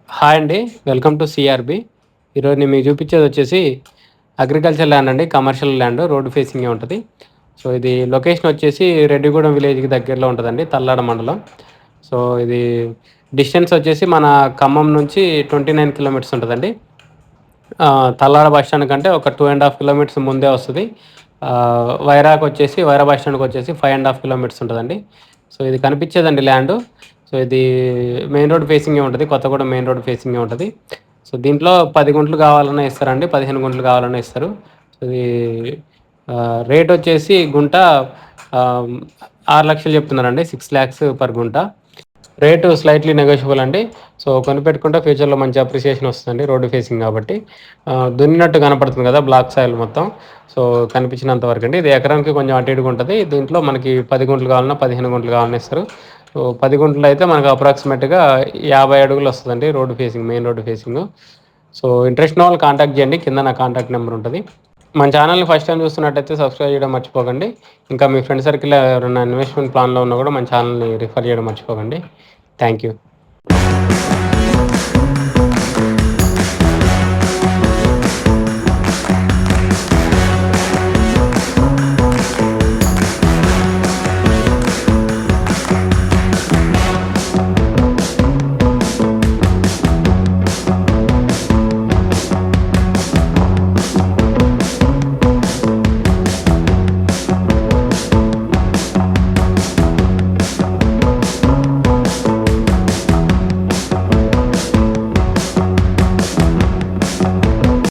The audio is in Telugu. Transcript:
హాయ్ అండి. Welcome to CRB. ఈరోజు నేను మీకు చూపించేది వచ్చేసి అగ్రికల్చర్ ల్యాండ్ అండి. కమర్షియల్ ల్యాండ్ రోడ్ ఫేసింగే ఉంటది. సో, ఇది లొకేషన్ వచ్చేసి రెడ్డిగూడెం విలేజ్‌కి దగ్గరలో ఉంటదండి. తల్లాడ మండలం. సో, ఇది డిస్టెన్స్ వచ్చేసి మన ఖమ్మం నుంచి 29 కిలోమీటర్స్ ఉంటదండి. తల్లాడ బస్ స్టాండ్ కంటే ఒక 2½ కిలోమీటర్స్ ముందే వస్తది. వైరా బస్ స్టాండ్‌కొచ్చేసి 5½ కిలోమీటర్స్ ఉంటదండి. సో, ఇది కనిపించేదండి ల్యాండు. సో, ఇది మెయిన్ రోడ్ ఫేసింగే ఉంటది. కొత్తగూడెం మెయిన్ రోడ్ ఫేసింగే ఉంటది. సో, దీంట్లో 10 గుంటలు కావాలన్నా ఇస్తారండి. 15 గుంటలు కావాలన్నా ఇస్తారు. సో, ఇది రేటొచ్చేసి గుంట ఆహ్, 6,00,000 చెప్తున్నారండి. 6,00,000 పర్ గుంట. రేటు స్లైట్‌లీ నెగోషియబుల్ అండి. సో, కొనిపెట్టుకుంటే ఫ్యూచర్‌లో మంచి అప్రిసియేషన్ వస్తదండి. రోడ్డు ఫేసింగ్ కాబట్టి. దున్నినట్టు కనపడుతుంది కదా! బ్లాక్ సాయిల్ మొత్తం. సో, కనిపించినంత వరకండి. ఇది ఎకరానికి కొంచెం అటు ఇటుగా ఉంటది. దీంట్లో మనకి 10 గుంటలు కావాలన్నా, 15 గుంటలు కావాలన్నా ఇస్తారు. సో, 10 గుంటలు అయితే మనకు అప్రాక్సిమేట్‌గా 50 అడుగులు వస్తదండి road facing, main road facing. So, interest ఉన్న వాళ్ళు కాంటాక్ట్ చేయండి. కింద నా కాంటాక్ట్ నెంబర్ ఉంటది. మన ఛానల్‌ని ఫస్ట్ టైమ్ చూస్తున్నట్టయితే సబ్స్క్రైబ్ చేయడం మర్చిపోకండి. ఇంకా మీ ఫ్రెండ్ సర్కిల్‌లో ఎవరైనా ఇన్వెస్ట్‌మెంట్ ప్లాన్‌లో ఉన్నా కూడా మన ఛానల్‌ని రిఫర్ చేయడం మర్చిపోకండి. Thank you.